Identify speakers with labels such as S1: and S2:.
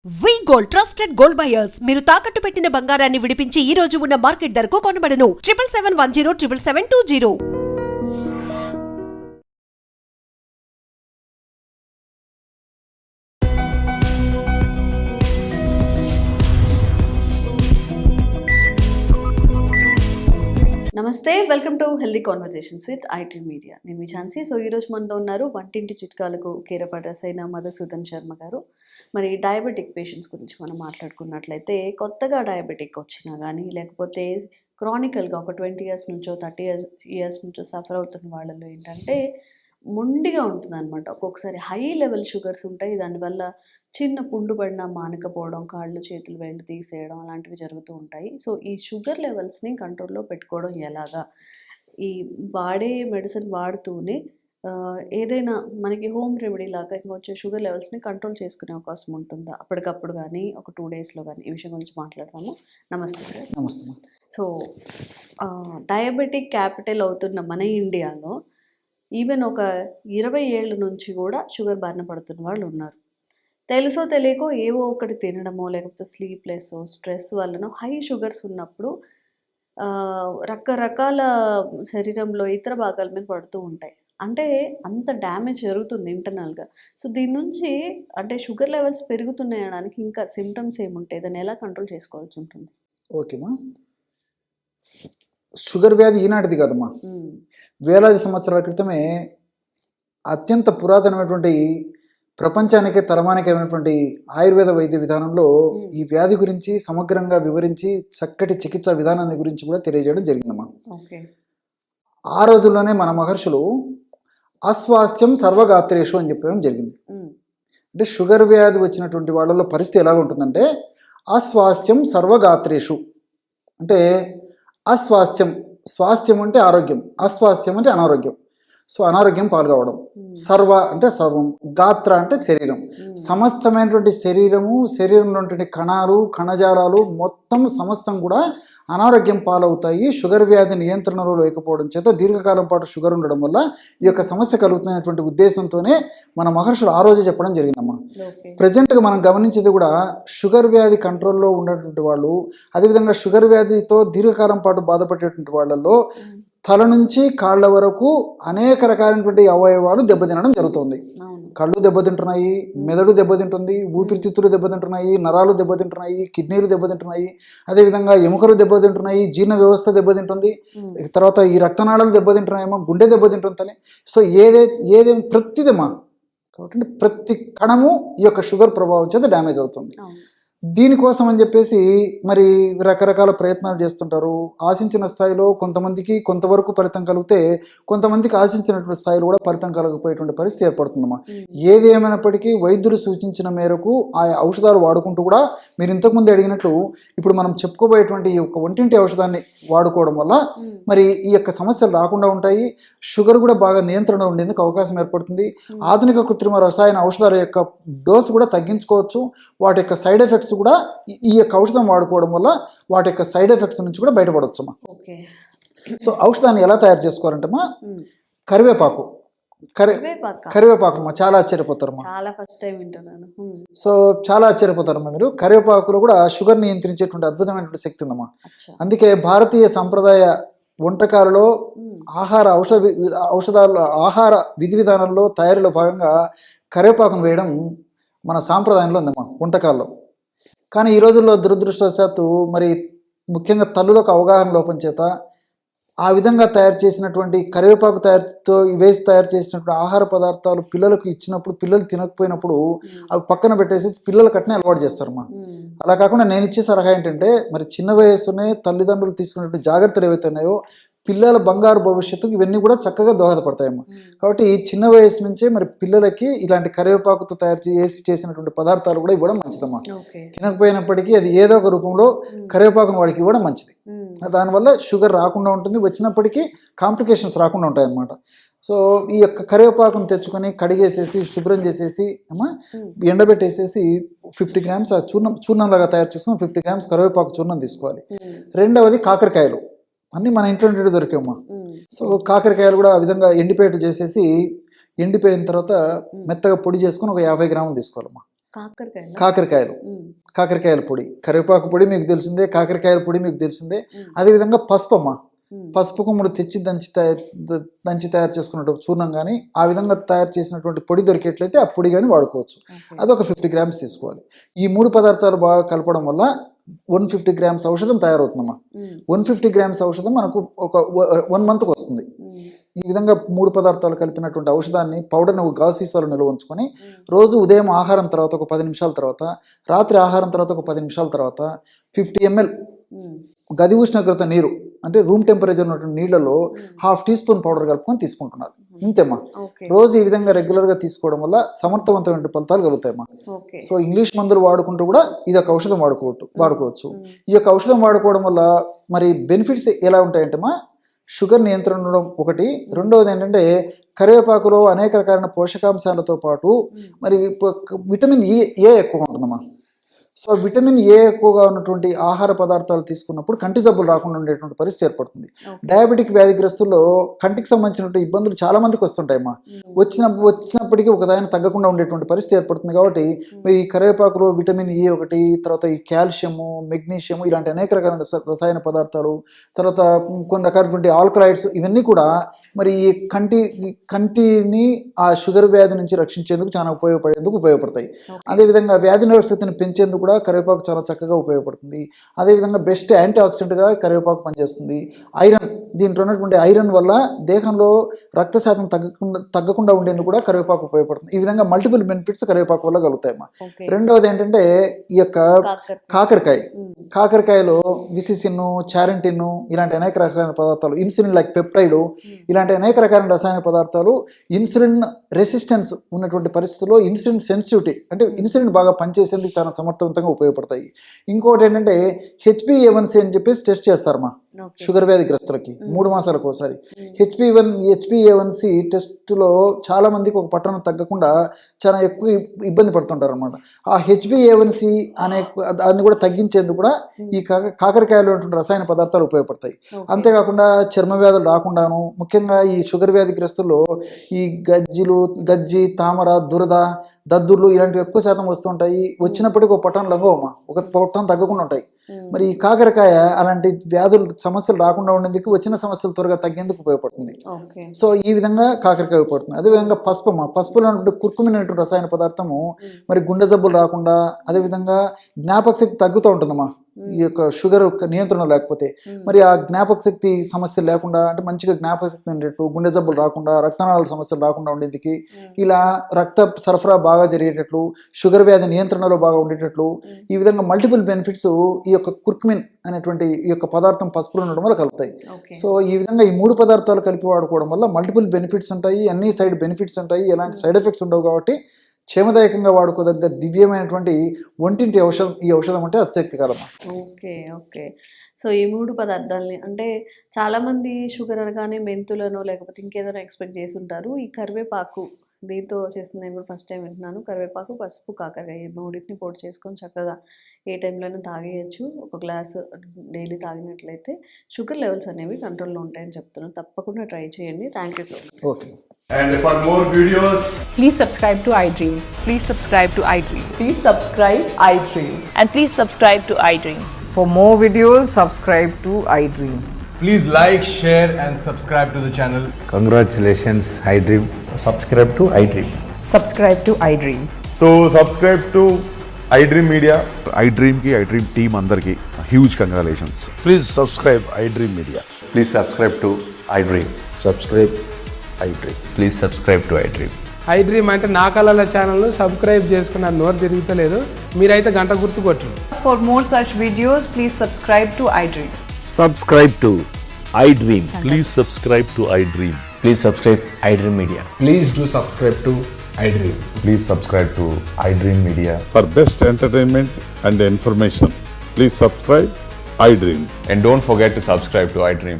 S1: వి gold trusted gold buyers మీరు తాకట్టు పెట్టిన బంగారాన్ని విడిపించి ఈ రోజు ఉన్న మార్కెట్ ధరకు కొనబడను 7771077720.
S2: నమస్తే, welcome to healthy conversations with IT media. నేను మీ ఝాన్సీ. సో ఈరోజు మనతో ఉన్నారు వంటింటి చిట్కాలకు కీరపాటస్ అయిన మధుసూదన్ శర్మ గారు. మరి డయాబెటిక్ పేషెంట్స్ గురించి మనం మాట్లాడుకున్నట్లయితే, కొత్తగా డయాబెటిక్ వచ్చినా కానీ లేకపోతే క్రానికల్గా ఒక 20 years నుంచో 30 years నుంచో సఫర్ అవుతున్న వాళ్ళలో ఏంటంటే మొండిగా ఉంటుంది అనమాట. ఒక్కొక్కసారి హై లెవెల్ షుగర్స్ ఉంటాయి. దానివల్ల చిన్న పుండు పడినా మానకపోవడం, కాళ్ళు చేతులు వేళ్ళు తీసేయడం అలాంటివి జరుగుతూ ఉంటాయి. సో ఈ షుగర్ లెవెల్స్ని కంట్రోల్లో పెట్టుకోవడం ఎలాగా? ఈ వాడే మెడిసిన్ వాడుతూనే ఏదైనా మనకి హోమ్ రెమెడీ లాగా ఇంకొంచెం షుగర్ లెవెల్స్ని కంట్రోల్ చేసుకునే అవకాశం ఉంటుందా? అప్పటికప్పుడు కానీ ఒక 2 daysలో కానీ ఈ విషయం గురించి మాట్లాడతాము. నమస్తే సార్.
S3: నమస్తే.
S2: సో డయాబెటిక్ క్యాపిటల్ అవుతున్న మన ఇండియాలో ఈవెన్ ఒక 20 ఏళ్ళ నుంచి కూడా షుగర్ బారిన పడుతున్న వాళ్ళు ఉన్నారు. తెలుసో తెలియకో ఏవో ఒకటి తినడమో లేకపోతే స్లీప్లెస్ స్ట్రెస్ వల్లనో హై షుగర్స్ ఉన్నప్పుడు రకరకాల శరీరంలో ఇతర భాగాల మీద పడుతూ ఉంటాయి. అంటే అంత డ్యామేజ్ జరుగుతుంది ఇంటర్నల్గా. సో దీని నుంచి అంటే షుగర్ లెవెల్స్ పెరుగుతున్నాయి అనడానికి ఇంకా సిమ్టమ్స్ ఏముంటాయి? దాన్ని ఎలా కంట్రోల్ చేసుకోవాల్సి ఉంటుంది?
S3: ఓకేమా, షుగర్ వ్యాధి ఈనాటిది కాదమ్మా. వేలాది సంవత్సరాల క్రితమే అత్యంత పురాతనమైనటువంటి ప్రపంచానికే తలమానికమైనటువంటి ఆయుర్వేద వైద్య విధానంలో ఈ వ్యాధి గురించి సమగ్రంగా వివరించి చక్కటి చికిత్సా విధానాన్ని గురించి కూడా తెలియజేయడం జరిగిందమ్మా. ఆ రోజుల్లోనే మన మహర్షులు అస్వాస్థ్యం సర్వగాత్రేషు అని చెప్పడం జరిగింది. అంటే షుగర్ వ్యాధి వచ్చినటువంటి వాళ్ళలో పరిస్థితి ఎలా ఉంటుందంటే అస్వాస్థ్యం సర్వగాత్రేషు అంటే అస్వాస్థ్యం, స్వాస్థ్యం అంటే ఆరోగ్యం, అస్వాస్థ్యం అంటే అనారోగ్యం. సో అనారోగ్యం పాల్గొవడం. సర్వ అంటే సర్వం, గాత్ర అంటే శరీరం, సమస్తమైనటువంటి శరీరము, శరీరంలో ఉన్నటువంటి కణాలు కణజాలాలు మొత్తం సమస్తం కూడా అనారోగ్యం పాలవుతాయి. షుగర్ వ్యాధి నియంత్రణలో లేకపోవడం చేత దీర్ఘకాలం పాటు షుగర్ ఉండడం వల్ల ఈ యొక్క సమస్య కలుగుతున్నటువంటి ఉద్దేశంతోనే మన మహర్షులు ఆ రోజే చెప్పడం జరిగిందమ్మా. ప్రజెంట్గా మనం గమనించేది కూడా షుగర్ వ్యాధి కంట్రోల్లో ఉన్నటువంటి వాళ్ళు, అదేవిధంగా షుగర్ వ్యాధితో దీర్ఘకాలం పాటు బాధపడేటువంటి వాళ్ళల్లో తల నుంచి కాళ్ళ వరకు అనేక రకాలైనటువంటి అవయవాలు దెబ్బతినడం జరుగుతుంది. కళ్ళు దెబ్బతింటున్నాయి, మెదడు దెబ్బతింటుంది, ఊపిరితిత్తులు దెబ్బతింటున్నాయి, నరాలు దెబ్బతింటున్నాయి, కిడ్నీలు దెబ్బతింటున్నాయి, అదేవిధంగా ఎముకలు దెబ్బతింటున్నాయి, జీర్ణ వ్యవస్థ దెబ్బతింటుంది, తర్వాత ఈ రక్తనాళాలు దెబ్బతింటున్నాయేమో, గుండె దెబ్బతింటుంది. సో ఏదేమి ప్రతిదమ్మా. కాబట్టి ప్రతి కణము ఈ యొక్క షుగర్ ప్రభావం చేత డ్యామేజ్ అవుతుంది. దీనికోసం అని చెప్పేసి మరి రకరకాల ప్రయత్నాలు చేస్తుంటారు. ఆశించిన స్థాయిలో కొంతమందికి కొంతవరకు ఫలితం కలిగితే, కొంతమందికి ఆశించినటువంటి స్థాయిలో కూడా ఫలితం కలగకపోయేటువంటి పరిస్థితి ఏర్పడుతుందమ్మా. ఏది ఏమైనప్పటికీ వైద్యులు సూచించిన మేరకు ఆ ఔషధాలు వాడుకుంటూ కూడా మీరు ఇంతకుముందు అడిగినట్లు ఇప్పుడు మనం చెప్పుకోబోయేటువంటి ఈ యొక్క వంటింటి ఔషధాన్ని వాడుకోవడం వల్ల మరి ఈ యొక్క సమస్యలు రాకుండా ఉంటాయి. షుగర్ కూడా బాగా నియంత్రణ ఉండేందుకు అవకాశం ఏర్పడుతుంది. ఆధునిక కృత్రిమ రసాయన ఔషధాల యొక్క డోసు కూడా తగ్గించుకోవచ్చు. వాటి యొక్క సైడ్ ఎఫెక్ట్స్ కూడా ఈ యొక్క ఔషధం వాడుకోవడం వల్ల వాటి యొక్క సైడ్ ఎఫెక్ట్స్ నుంచి కూడా బయటపడవచ్చమ్మా. సో ఔషధాన్ని ఎలా తయారు చేసుకోవాలంటమ్మా, కరివేపాకు అమ్మా. చాలా ఆశ్చర్యపోతారమ్మా. సో చాలా ఆశ్చర్యపోతారమ్మా మీరు. కరివేపాకులో కూడా షుగర్ నియంత్రించేటువంటి అద్భుతమైనటువంటి శక్తి ఉందమ్మా. అందుకే భారతీయ సంప్రదాయ వంటకాలలో ఆహార విధి విధానంలో తయారీలో భాగంగా కరివేపాకును వేయడం మన సాంప్రదాయంలో ఉందమ్మా వంటకాల్లో. కానీ ఈ రోజుల్లో దురదృష్టవశాత్తు మరి ముఖ్యంగా తల్లులకు అవగాహన లోపం చేత ఆ విధంగా తయారు చేసినటువంటి కరివేపాకు వేసి తయారు చేసినటువంటి ఆహార పదార్థాలు పిల్లలకు ఇచ్చినప్పుడు పిల్లలు తినకపోయినప్పుడు అవి పక్కన పెట్టేసి పిల్లల కట్నే అలవాటు చేస్తారమ్మా. అలా కాకుండా నేను ఇచ్చే సలహా ఏంటంటే మరి చిన్న వయస్సునే తల్లిదండ్రులు తీసుకున్నటువంటి జాగ్రత్తలు ఏవైతే ఉన్నాయో పిల్లల బంగారు భవిష్యత్తుకు ఇవన్నీ కూడా చక్కగా దోహదపడతాయమ్మా. కాబట్టి ఈ చిన్న వయసు నుంచే మరి పిల్లలకి ఇలాంటి కరివేపాకుతో చేసినటువంటి పదార్థాలు కూడా ఇవ్వడం మంచిదమ్మా. తినకపోయినప్పటికీ అది ఏదో ఒక రూపంలో కరివేపాకును వాడికి ఇవ్వడం మంచిది. దానివల్ల షుగర్ రాకుండా ఉంటుంది, వచ్చినప్పటికీ కాంప్లికేషన్స్ రాకుండా ఉంటాయన్నమాట. సో ఈ యొక్క కరివేపాకును తెచ్చుకొని కడిగేసేసి శుభ్రం చేసేసి ఎండబెట్టేసేసి 50 grams చూర్ణంలాగా తయారు చేసుకుని 50 grams కరివేపాకు చూర్ణం తీసుకోవాలి. రెండవది కాకరకాయలు అన్నీ మన ఇంట్లో దొరికేమ్మా. సో కాకరకాయలు కూడా ఆ విధంగా ఎండిపోయేట్టు చేసేసి ఎండిపోయిన తర్వాత మెత్తగా పొడి చేసుకుని ఒక 50 grams తీసుకోవాలమ్మా. కాకరకాయలు, కాకరకాయల పొడి, కరివేపాకు పొడి మీకు తెలిసిందే, కాకరకాయల పొడి మీకు తెలిసిందే. అదేవిధంగా పసుపు అమ్మ, పసుపు కొమ్ముడు తెచ్చి దంచి తయారు చేసుకున్నట్టు చూర్ణం కానీ ఆ విధంగా తయారు చేసినటువంటి పొడి దొరికేట్లయితే ఆ పొడి కానీ వాడుకోవచ్చు. అదొక 50 గ్రామ్స్ తీసుకోవాలి. ఈ 3 పదార్థాలు బాగా కలపడం వల్ల 150 గ్రామ్స్ ఔషధం తయారవుతుందమ్మా. 150 గ్రామ్స్ ఔషధం మనకు ఒక 1 మంత్కి వస్తుంది. ఈ విధంగా 3 పదార్థాలు కలిపినటువంటి ఔషధాన్ని పౌడర్ని ఒక గాజు సీసాలో నిల్వ ఉంచుకొని రోజు ఉదయం ఆహారం తర్వాత ఒక 10 నిమిషాల తర్వాత, రాత్రి ఆహారం తర్వాత ఒక 10 నిమిషాల తర్వాత 50 ml గది ఉష్ణోగ్రత నీరు అంటే రూమ్ టెంపరేచర్ ఉన్నటువంటి నీళ్లలో 1/2 టీ స్పూన్ పౌడర్ కలుపుకొని తీసుకుంటున్నారు. ఇంతేమ్మా. రోజు ఈ విధంగా రెగ్యులర్గా తీసుకోవడం వల్ల సమర్థవంతమైన ఫలితాలు కలుగుతాయమ్మా. సో ఇంగ్లీష్ మందులు వాడుకుంటూ కూడా ఇది ఒక ఔషధం వాడుకోవచ్చు. ఈ యొక్క ఔషధం వాడుకోవడం వల్ల మరి బెనిఫిట్స్ ఎలా ఉంటాయంటేమా, షుగర్ నియంత్రణ ఉండడం ఒకటి. రెండవది ఏంటంటే కరివేపాకులో అనేక రకాలైన పోషకాంశాలతో పాటు మరి విటమిన్ ఏ ఎక్కువ ఉంటుందమ్మా. సో విటమిన్ ఏ ఎక్కువగా ఉన్నటువంటి ఆహార పదార్థాలు తీసుకున్నప్పుడు కంటి జబ్బులు రాకుండా ఉండేటువంటి పరిస్థితి ఏర్పడుతుంది. డయాబెటిక్ వ్యాధిగ్రస్తుల్లో కంటికి సంబంధించినటువంటి ఇబ్బందులు చాలా మందికి వస్తుంటాయమ్మా. వచ్చినప్పటికీ ఒకదాని తగ్గకుండా ఉండేటువంటి పరిస్థితి ఏర్పడుతుంది. కాబట్టి ఈ కరివేపాకులో విటమిన్ ఏ ఒకటి, తర్వాత ఈ కాల్షియము, మెగ్నీషియము ఇలాంటి అనేక రకాల రసాయన పదార్థాలు, తర్వాత కొన్ని రకాలైనటువంటి ఆల్కలాయిడ్స్, ఇవన్నీ కూడా మరి ఈ కంటిని ఆ షుగర్ వ్యాధి నుంచి రక్షించేందుకు చాలా ఉపయోగపడతాయి. అదేవిధంగా వ్యాధి నిరోధక శక్తిని పెంచేందుకు కూడా కరివేపాకు చాలా చక్కగా ఉపయోగపడుతుంది. అదేవిధంగా బెస్ట్ యాంటీ ఆక్సిడెంట్గా కరివేపాకు పనిచేస్తుంది. ఐరన్, దీంట్లో ఉన్నటువంటి ఐరన్ వల్ల దేహంలో రక్త శాతం తగ్గకుండా ఉండేందుకు కూడా కరివేపాకు ఉపయోగపడుతుంది. ఈ విధంగా మల్టిపుల్ బెనిఫిట్స్ కరివేపాకు వల్ల కలుగుతాయమ్మా. రెండవది ఏంటంటే ఈ యొక్క కాకరకాయలో విసిసిన్, చారెంటిన్ ఇలాంటి అనేక రకాలైన పదార్థాలు, ఇన్సులిన్ లైక్ పెప్టైడ్ ఇలాంటి అనేక రకాలైన రసాయన పదార్థాలు ఇన్సులిన్ రెసిస్టెన్స్ ఉన్నటువంటి పరిస్థితుల్లో ఇన్సులిన్ సెన్సిటివిటీ అంటే ఇన్సులిన్ బాగా పనిచేసేందుకు చాలా సమర్థవంతంగా ఉపయోగపడతాయి. ఇంకోటి ఏంటంటే HbA1c అని చెప్పేసి టెస్ట్ చేస్తారమ్మా షుగర్ వ్యాధిగ్రస్తులకి 3 మాసాలకు ఒకసారి. HbA1c టెస్ట్లో చాలా మందికి ఒక పట్టణం తగ్గకుండా చాలా ఎక్కువ ఇబ్బంది పడుతుంటారు అనమాట. ఆ HbA1c అనే దాన్ని కూడా తగ్గించేందుకు కూడా ఈ కాకరకాయలో ఉన్నటువంటి రసాయన పదార్థాలు ఉపయోగపడతాయి. అంతేకాకుండా చర్మ వ్యాధులు రాకుండాను, ముఖ్యంగా ఈ షుగర్ వ్యాధిగ్రస్తుల్లో ఈ గజ్జి, తామర, దురద, దద్దుర్లు ఇలాంటివి ఎక్కువ శాతం వస్తుంటాయి. వచ్చినప్పటికీ ఒక పట్టణం లఘువమ్మా, ఒక పట్టణం తగ్గకుండా ఉంటాయి. మరి ఈ కాకరకాయ అలాంటి వ్యాధులు సమస్యలు రాకుండా ఉండేందుకు, వచ్చిన సమస్యలు త్వరగా తగ్గేందుకు ఉపయోగపడుతుంది. సో ఈ విధంగా కాకరకాయ ఉపయోగపడుతుంది. అదేవిధంగా పసుపులో ఉన్నటువంటి కుర్కుమిన్ అనేటువంటి రసాయన పదార్థము మరి గుండె జబ్బులు రాకుండా, అదేవిధంగా జ్ఞాపక శక్తి తగ్గుతూ ఉంటుందమ్మా ఈ యొక్క షుగర్ నియంత్రణ లేకపోతే. మరి ఆ జ్ఞాపక శక్తి సమస్యలు లేకుండా అంటే మంచిగా జ్ఞాపక శక్తి ఉండేట్టు, గుండె జబ్బులు రాకుండా, రక్తనాళాల సమస్యలు రాకుండా ఉండేందుకు, ఇలా రక్త సరఫరా బాగా జరిగేటట్లు, షుగర్ వ్యాధి నియంత్రణలో బాగా ఉండేటట్లు ఈ విధంగా మల్టిపుల్ బెనిఫిట్స్ ఈ యొక్క కుర్కుమిన్ అనేటువంటి ఈ యొక్క పదార్థం పసుపులో ఉండడం వల్ల కలుగుతాయి. సో ఈ విధంగా ఈ 3 పదార్థాలు కలిపి వాడుకోవడం వల్ల మల్టిపుల్ బెనిఫిట్స్ ఉంటాయి, అన్ని సైడ్ బెనిఫిట్స్ ఉంటాయి, ఎలాంటి సైడ్ ఎఫెక్ట్స్ ఉండవు. కాబట్టి క్షేమదాయకంగా వాడుకోదగ్గ దివ్యమైనటువంటి ఒంటింటి ఈ ఔషధం అంటే అతిశక్తికరమా.
S2: ఓకే. సో ఈ 3 పదార్థాలని అంటే చాలామంది షుగర్ అనగానే మెంతులను లేకపోతే ఇంకేదైనా ఎక్స్పెక్ట్ చేసి ఉంటారు. ఈ కరివేపాకు దీంతో చేస్తుంది నేను ఫస్ట్ టైం వింటున్నాను. కరివేపాకు, పసుపు, కాకరకాయ 3టిని పొడి చేసుకొని చక్కగా ఏ టైంలోనే తాగేయచ్చు. ఒక గ్లాసు డైలీ తాగినట్లయితే షుగర్ లెవెల్స్ అనేవి కంట్రోల్లో ఉంటాయని చెప్తున్నాను. తప్పకుండా ట్రై చేయండి. Thank you so much.
S3: Okay.
S4: And for more videos,
S5: Please subscribe to iDream.
S6: Please subscribe to iDream.
S5: Please subscribe iDream.
S6: And please subscribe to iDream.
S5: For more videos, subscribe to iDream.
S4: please like, share and subscribe to the channel.
S7: Congratulations, iDream.
S8: Subscribe to iDream.
S5: Subscribe to iDream.
S8: So subscribe to iDream Media.
S9: iDream team అందరికి huge congratulations.
S7: Please subscribe iDream Media.
S8: Please subscribe to iDream.
S7: Subscribe iDream.
S8: Please subscribe to iDream.
S10: iDream అంటే నా కళల ఛానల్ను subscribe చేసుకున్న నోరు తిరుగుతలేదు, మీరైతే గంట గుర్తు కొట్టండి.
S5: For more such videos, please subscribe to iDream.
S11: Subscribe to iDream. Please subscribe to iDream.
S8: Please subscribe iDream Media.
S4: Please do subscribe to iDream.
S8: Please subscribe to iDream Media.
S9: For best entertainment and information, please subscribe iDream.
S8: And don't forget to subscribe to iDream.